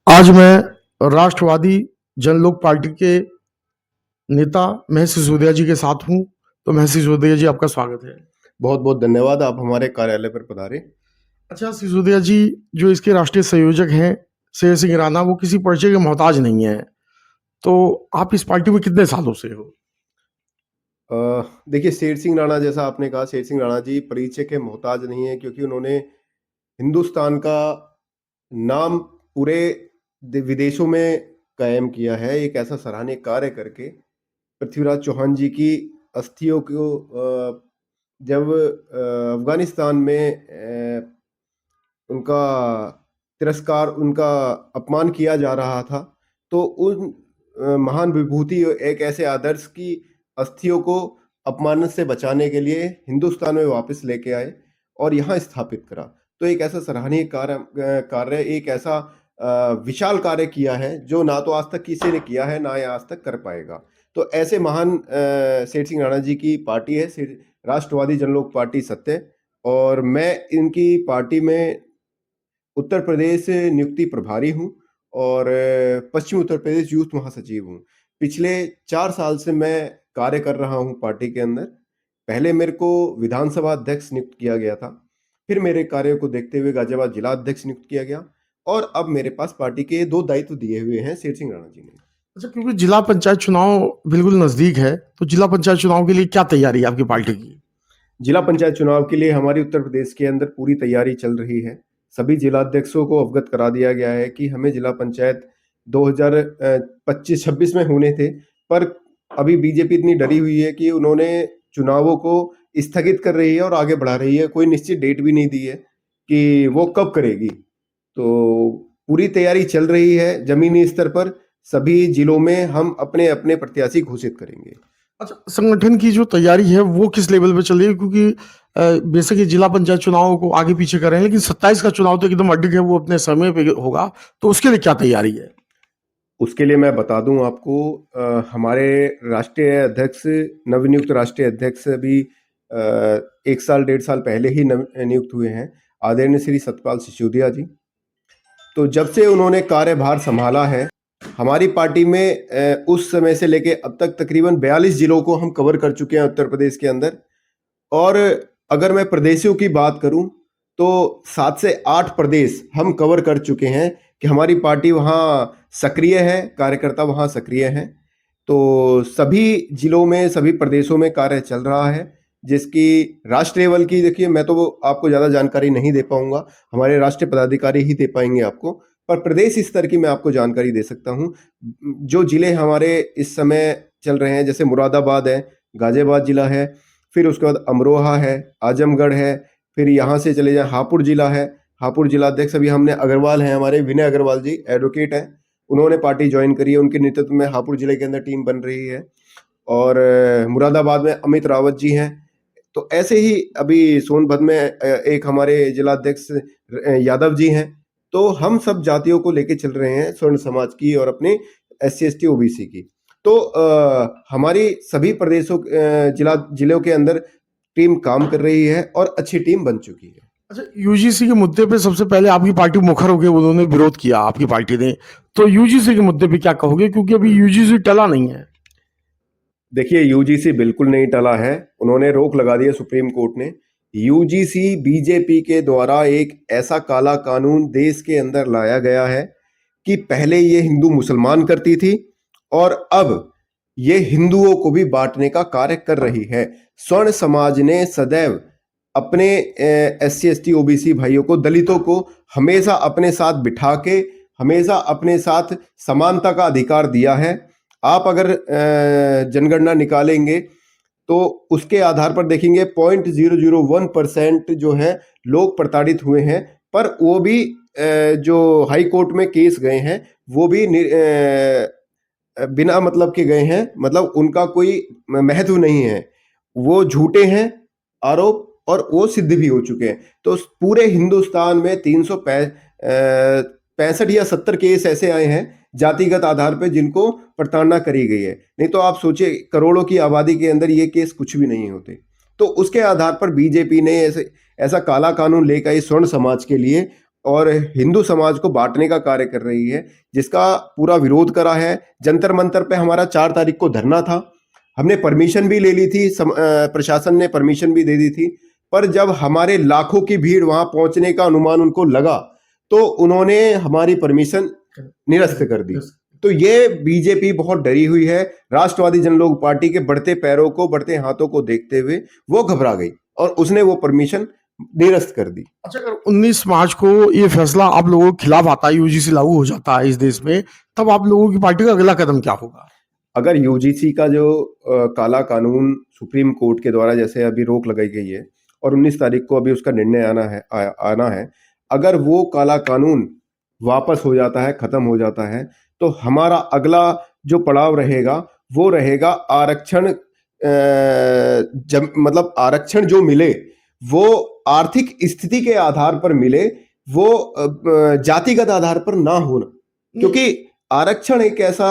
आज मैं राष्ट्रवादी जनलोक पार्टी के नेता महेश सिसोदिया जी के साथ हूँ। तो महेश सिसोदिया जी, आपका स्वागत है। बहुत बहुत धन्यवाद। आप हमारे कार्यालय पर पधारे। अच्छा सिसोदिया जी, जो इसके राष्ट्रीय संयोजक हैं शेर सिंह राणा, वो किसी परिचय के मोहताज नहीं है। तो आप इस पार्टी में कितने सालों से हो? देखिए, शेर सिंह राणा, जैसा आपने कहा, शेर सिंह राणा जी परिचय के मोहताज नहीं है, क्योंकि उन्होंने हिंदुस्तान का नाम पूरे विदेशों में कायम किया है, एक ऐसा सराहनीय कार्य करके। पृथ्वीराज चौहान जी की अस्थियों को जब अफगानिस्तान में उनका तिरस्कार, उनका अपमान किया जा रहा था, तो उन महान विभूति, एक ऐसे आदर्श की अस्थियों को अपमान से बचाने के लिए हिंदुस्तान में वापस लेके आए और यहाँ स्थापित करा। तो एक ऐसा सराहनीय कार्य, एक ऐसा विशाल कार्य किया है जो ना तो आज तक किसी ने किया है, ना ये आज तक कर पाएगा। तो ऐसे महान शेर सिंह राणा जी की पार्टी है राष्ट्रवादी जनलोक पार्टी सत्य, और मैं इनकी पार्टी में उत्तर प्रदेश नियुक्ति प्रभारी हूँ और पश्चिम उत्तर प्रदेश यूथ महासचिव हूँ। पिछले 4 साल से मैं कार्य कर रहा हूँ पार्टी के अंदर। पहले मेरे को विधानसभा अध्यक्ष नियुक्त किया गया था, फिर मेरे कार्य को देखते हुए गाजियाबाद जिला अध्यक्ष नियुक्त किया गया, और अब मेरे पास पार्टी के 2 दायित्व दिए हुए हैं शेर सिंह राणा जी ने। अच्छा, क्योंकि जिला पंचायत चुनाव बिल्कुल नजदीक है, तो जिला पंचायत चुनाव के लिए क्या तैयारी है आपकी पार्टी की? जिला पंचायत चुनाव के लिए हमारी उत्तर प्रदेश के अंदर पूरी तैयारी चल रही है। सभी जिलाध्यक्षों को अवगत करा दिया गया है कि हमें जिला पंचायत 2025-26 में होने थे, पर अभी बीजेपी इतनी डरी हुई है कि उन्होंने चुनावों को स्थगित कर रही है और आगे बढ़ा रही है। कोई निश्चित डेट भी नहीं दी है कि वो कब करेगी। तो पूरी तैयारी चल रही है। जमीनी स्तर पर सभी जिलों में हम अपने अपने प्रत्याशी घोषित करेंगे। अच्छा, संगठन की जो तैयारी है वो किस लेवल पे चल रही है? क्योंकि बेशक ये जिला पंचायत चुनाव को आगे पीछे कर रहे हैं, लेकिन 27 का चुनाव तो एकदम अडिग है, वो अपने समय पे होगा। तो उसके लिए क्या तैयारी है? उसके लिए मैं बता दूं आपको, हमारे राष्ट्रीय अध्यक्ष, नवनियुक्त राष्ट्रीय अध्यक्ष अभी 1 साल 1.5 साल पहले ही नियुक्त हुए हैं, आदरणीय श्री सतपाल सिसोदिया जी। तो जब से उन्होंने कार्यभार संभाला है, हमारी पार्टी में उस समय से लेके अब तक तकरीबन 42 जिलों को हम कवर कर चुके हैं उत्तर प्रदेश के अंदर। और अगर मैं प्रदेशों की बात करूं तो 7 से 8 प्रदेश हम कवर कर चुके हैं कि हमारी पार्टी वहाँ सक्रिय है, कार्यकर्ता वहाँ सक्रिय हैं। तो सभी जिलों में, सभी प्रदेशों में कार्य चल रहा है, जिसकी राष्ट्रीय लेवल की, देखिए मैं तो आपको ज़्यादा जानकारी नहीं दे पाऊंगा, हमारे राष्ट्रीय पदाधिकारी ही दे पाएंगे आपको, पर प्रदेश स्तर की मैं आपको जानकारी दे सकता हूँ। जो जिले हमारे इस समय चल रहे हैं, जैसे मुरादाबाद है, गाजियाबाद जिला है, फिर उसके बाद अमरोहा है, आजमगढ़ है, फिर यहाँ से चले जाएँ हापुड़ जिला है। हापुड़ जिलाध्यक्ष अभी हमने अग्रवाल हैं, हमारे विनय अग्रवाल जी एडवोकेट हैं, उन्होंने पार्टी ज्वाइन करी है, उनके नेतृत्व में हापुड़ जिले के अंदर टीम बन रही है। और मुरादाबाद में अमित रावत जी हैं। तो ऐसे ही अभी सोनभद्र में एक हमारे जिलाध्यक्ष यादव जी हैं। तो हम सब जातियों को लेके चल रहे हैं, स्वर्ण समाज की और अपने SC ST OBC की। तो हमारी सभी प्रदेशों जिलों के अंदर टीम काम कर रही है और अच्छी टीम बन चुकी है। अच्छा, यूजीसी के मुद्दे पे सबसे पहले आपकी पार्टी मुखर हो गई, उन्होंने विरोध किया आपकी पार्टी ने। तो यूजीसी के मुद्दे पे क्या कहोगे? क्योंकि अभी यूजीसी टला नहीं है। देखिए, यूजीसी बिल्कुल नहीं टला है, उन्होंने रोक लगा दी है सुप्रीम कोर्ट ने। यूजीसी बीजेपी के द्वारा एक ऐसा काला कानून देश के अंदर लाया गया है कि पहले ये हिंदू मुसलमान करती थी और अब ये हिंदुओं को भी बांटने का कार्य कर रही है। स्वर्ण समाज ने सदैव अपने SC ST OBC भाइयों को, दलितों को हमेशा अपने साथ बिठा के, हमेशा अपने साथ समानता का अधिकार दिया है। आप अगर जनगणना निकालेंगे तो उसके आधार पर देखेंगे 0.001% जो है लोग प्रताड़ित हुए हैं, पर वो भी जो हाई कोर्ट में केस गए हैं वो भी बिना मतलब के गए हैं, मतलब उनका कोई महत्व नहीं है, वो झूठे हैं आरोप, और वो सिद्ध भी हो चुके हैं। तो पूरे हिंदुस्तान में 365 या 70 केस ऐसे आए हैं जातिगत आधार पर जिनको प्रताड़ना करी गई है। नहीं तो आप सोचिए, करोड़ों की आबादी के अंदर ये केस कुछ भी नहीं होते। तो उसके आधार पर बीजेपी ने ऐसा काला कानून लेकर आई स्वर्ण समाज के लिए, और हिंदू समाज को बांटने का कार्य कर रही है, जिसका पूरा विरोध करा है। जंतर मंतर पे हमारा 4 तारीख को धरना था। हमने परमिशन भी ले ली थी, प्रशासन ने परमिशन भी दे दी थी, पर जब हमारे लाखों की भीड़ वहां पहुंचने का अनुमान उनको लगा तो उन्होंने हमारी परमिशन निरस्त कर दी। तो ये बीजेपी बहुत डरी हुई है। राष्ट्रवादी जनलोक पार्टी के बढ़ते पैरों को, बढ़ते हाथों को देखते हुए वो घबरा गई और उसने वो परमिशन निरस्त कर दी। अच्छा, अगर 19 मार्च को ये फैसला आप लोगों के खिलाफ आता है, यूजीसी लागू हो जाता है इस देश में, तब आप लोगों की पार्टी का अगला कदम क्या होगा? अगर यूजीसी का जो काला कानून सुप्रीम कोर्ट के द्वारा जैसे अभी रोक लगाई गई है और 19 तारीख को अभी उसका निर्णय आना है, अगर वो काला कानून वापस हो जाता है, खत्म हो जाता है, तो हमारा अगला जो पड़ाव रहेगा वो रहेगा आरक्षण। जब मतलब आरक्षण जो मिले वो आर्थिक स्थिति के आधार पर मिले, वो जातिगत आधार पर ना होना, क्योंकि आरक्षण एक ऐसा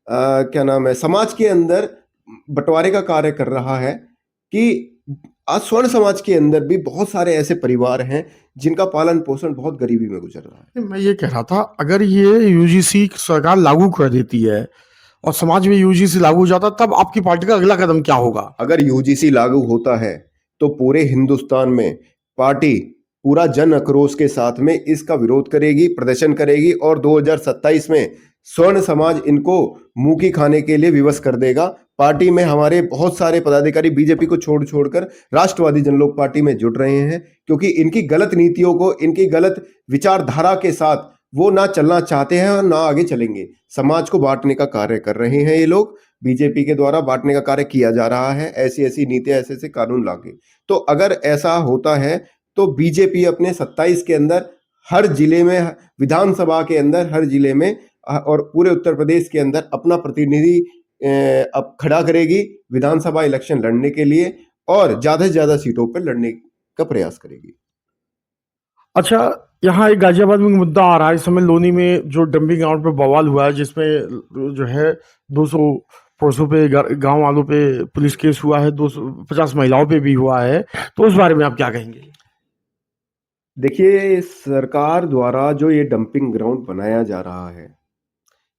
क्या नाम है, समाज के अंदर बंटवारे का कार्य कर रहा है कि आज स्वर्ण समाज के अंदर भी बहुत सारे ऐसे परिवार हैं जिनका पालन पोषण बहुत गरीबी में गुजर रहा है। मैं ये कह रहा था, अगर ये यूजीसी सरकार लागू कर देती है और समाज में यूजीसी लागू हो जाता, तब आपकी पार्टी का अगला कदम क्या होगा? अगर यूजीसी लागू होता है तो पूरे हिंदुस्तान में पार्टी पूरा जन आक्रोश के साथ में इसका विरोध करेगी, प्रदर्शन करेगी और 2027 में स्वर्ण समाज इनको मुंह की खाने के लिए विवश कर देगा। पार्टी में हमारे बहुत सारे पदाधिकारी बीजेपी को छोड़कर राष्ट्रवादी जनलोक पार्टी में जुड़ रहे हैं, क्योंकि इनकी गलत नीतियों को, इनकी गलत विचारधारा के साथ वो ना चलना चाहते हैं और ना आगे चलेंगे। समाज को बांटने का कार्य कर रहे हैं ये लोग, बीजेपी के द्वारा बांटने का कार्य किया जा रहा है, ऐसी ऐसी नीतियां, ऐसे ऐसे कानून लाके। तो अगर ऐसा होता है तो बीजेपी अपने 27 के अंदर हर जिले में, विधानसभा के अंदर हर जिले में और पूरे उत्तर प्रदेश के अंदर अपना प्रतिनिधि अब खड़ा करेगी विधानसभा इलेक्शन लड़ने के लिए और ज्यादा से ज्यादा सीटों पर लड़ने का प्रयास करेगी। अच्छा, यहाँ एक गाजियाबाद में मुद्दा आ रहा है इस समय, लोनी में जो डंपिंग ग्राउंड पे बवाल हुआ है, जिसमें जो है 200 पुरुषों पे, गांव वालों पे पुलिस केस हुआ है, 250 महिलाओं पे भी हुआ है, तो उस बारे में आप क्या कहेंगे? देखिए, सरकार द्वारा जो ये डंपिंग ग्राउंड बनाया जा रहा है,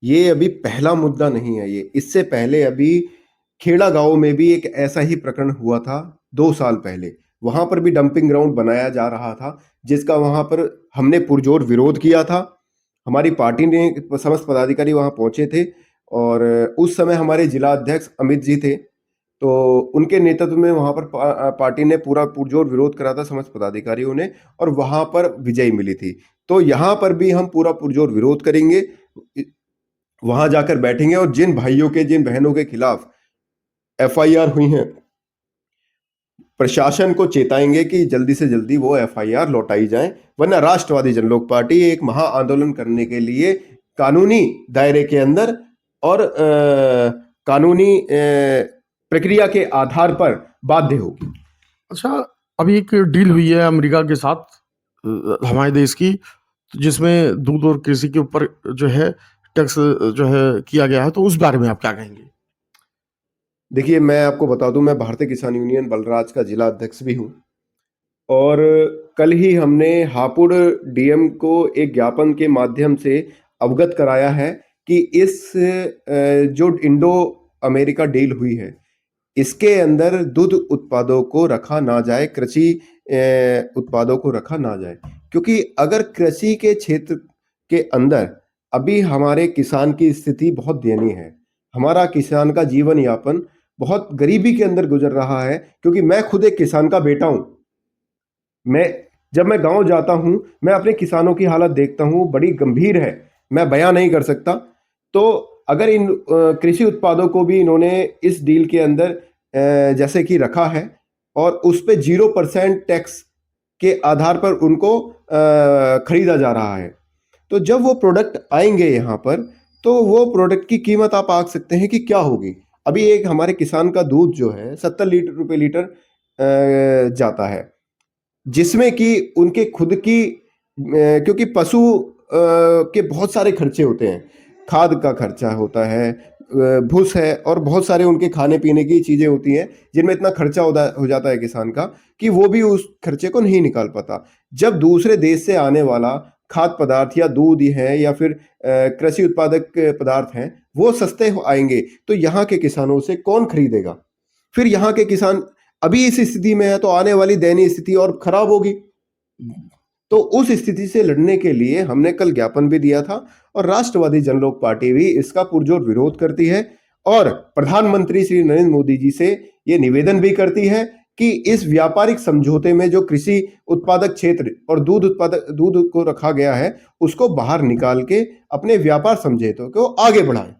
ये अभी पहला मुद्दा नहीं है। ये इससे पहले अभी खेड़ा गांव में भी एक ऐसा ही प्रकरण हुआ था 2 साल पहले। वहां पर भी डंपिंग ग्राउंड बनाया जा रहा था, जिसका वहां पर हमने पुरजोर विरोध किया था। हमारी पार्टी ने, समस्त पदाधिकारी वहां पहुंचे थे और उस समय हमारे जिला अध्यक्ष अमित जी थे, तो उनके नेतृत्व में वहां पर पार्टी ने पूरा पुरजोर विरोध करा था, समस्त पदाधिकारियों ने, और वहां पर विजयी मिली थी। तो यहाँ पर भी हम पूरा पुरजोर विरोध करेंगे, वहां जाकर बैठेंगे और जिन भाइयों के, जिन बहनों के खिलाफ एफआईआर हुई हैं, प्रशासन को चेताएंगे कि जल्दी से जल्दी वो एफआईआर लौटाई जाए, वरना राष्ट्रवादी जनलोक पार्टी एक महा आंदोलन करने के लिए कानूनी दायरे के अंदर और कानूनी प्रक्रिया के आधार पर बाध्य होगी। अच्छा, अभी एक डील हुई है अमेरिका के साथ हमारे देश की, जिसमें दूध और कृषि के ऊपर जो है टैक्स जो है किया गया है, तो उस बारे में आप क्या कहेंगे? देखिए, मैं आपको बता दूं, मैं भारतीय किसान यूनियन बलराज का जिला अध्यक्ष भी हूं और कल ही हमने हापुड़ डीएम को एक ज्ञापन के माध्यम से अवगत कराया है कि इस जो इंडो अमेरिका डील हुई है, इसके अंदर दूध उत्पादों को रखा ना जाए, कृषि उत्पादों को रखा ना जाए, क्योंकि अगर कृषि के क्षेत्र के अंदर अभी हमारे किसान की स्थिति बहुत दयनीय है। हमारा किसान का जीवन यापन बहुत गरीबी के अंदर गुजर रहा है, क्योंकि मैं खुद एक किसान का बेटा हूं। जब मैं गांव जाता हूं, मैं अपने किसानों की हालत देखता हूं, बड़ी गंभीर है, मैं बयां नहीं कर सकता। तो अगर इन कृषि उत्पादों को भी इन्होंने इस डील के अंदर जैसे कि रखा है और उस पे 0% टैक्स के आधार पर उनको खरीदा जा रहा है, तो जब वो प्रोडक्ट आएंगे यहाँ पर, तो वो प्रोडक्ट की कीमत आप आंक सकते हैं कि क्या होगी। अभी एक हमारे किसान का दूध जो है 70 रुपए लीटर जाता है, जिसमें कि उनके खुद की क्योंकि पशु के बहुत सारे खर्चे होते हैं, खाद का खर्चा होता है, भूस है और बहुत सारे उनके खाने पीने की चीजें होती हैं जिनमें इतना खर्चा हो जाता है किसान का कि वो भी उस खर्चे को नहीं निकाल पाता। जब दूसरे देश से आने वाला खाद्य पदार्थ या दूध है या फिर कृषि उत्पादक पदार्थ हैं वो सस्ते आएंगे तो यहाँ के किसानों से कौन खरीदेगा? फिर यहाँ के किसान अभी इस स्थिति में है तो आने वाली दयनीय स्थिति और खराब होगी। तो उस स्थिति से लड़ने के लिए हमने कल ज्ञापन भी दिया था और राष्ट्रवादी जनलोक पार्टी भी इसका पुरजोर विरोध करती है और प्रधानमंत्री श्री नरेंद्र मोदी जी से ये निवेदन भी करती है कि इस व्यापारिक समझौते में जो कृषि उत्पादक क्षेत्र और दूध को रखा गया है उसको बाहर निकाल के अपने व्यापार समझौते को आगे बढ़ाएं।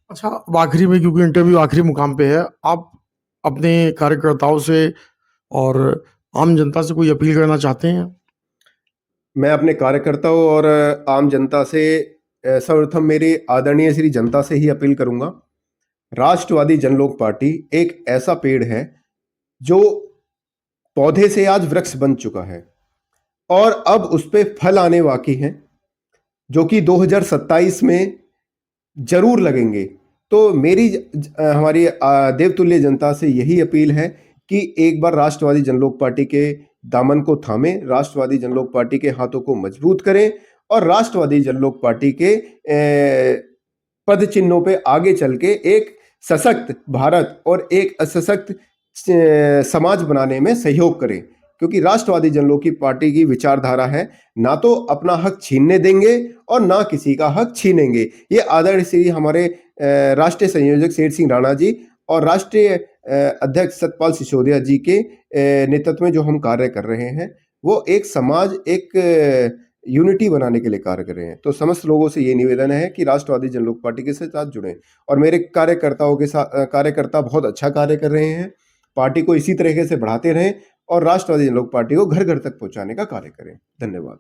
अच्छा, अब आखिरी में, क्योंकि इंटरव्यू आखिरी मुकाम पे है, आप अपने कार्यकर्ताओं से और आम जनता से कोई अपील करना चाहते हैं? मैं अपने कार्यकर्ताओं और आम जनता से सर्वप्रथम मेरी आदरणीय श्री जनता से ही अपील करूंगा। राष्ट्रवादी जनलोक पार्टी एक ऐसा पेड़ है जो पौधे से आज वृक्ष बन चुका है और अब उस पे फल आने बाकी हैं जो कि 2027 में जरूर लगेंगे। तो मेरी हमारी देवतुल्य जनता से यही अपील है कि एक बार राष्ट्रवादी जनलोक पार्टी के दामन को थामें, राष्ट्रवादी जनलोक पार्टी के हाथों को मजबूत करें और राष्ट्रवादी जनलोक पार्टी के पद चिन्हों पे आगे चल के एक सशक्त भारत और एक सशक्त समाज बनाने में सहयोग करें। क्योंकि राष्ट्रवादी जनलोक की पार्टी की विचारधारा है ना तो अपना हक छीनने देंगे और ना किसी का हक छीनेंगे। ये आदरणीय श्री हमारे राष्ट्रीय संयोजक शेर सिंह राणा जी और राष्ट्रीय अध्यक्ष सतपाल सिसोदिया जी के नेतृत्व में जो हम कार्य कर रहे हैं वो एक समाज, एक यूनिटी बनाने के लिए कार्य कर रहे हैं। तो समस्त लोगों से ये निवेदन है कि राष्ट्रवादी जनलोक पार्टी के साथ जुड़ें और मेरे कार्यकर्ता बहुत अच्छा कार्य कर रहे हैं। पार्टी को इसी तरीके से बढ़ाते रहें और राष्ट्रवादी जनलोक पार्टी को घर घर तक पहुंचाने का कार्य करें। धन्यवाद।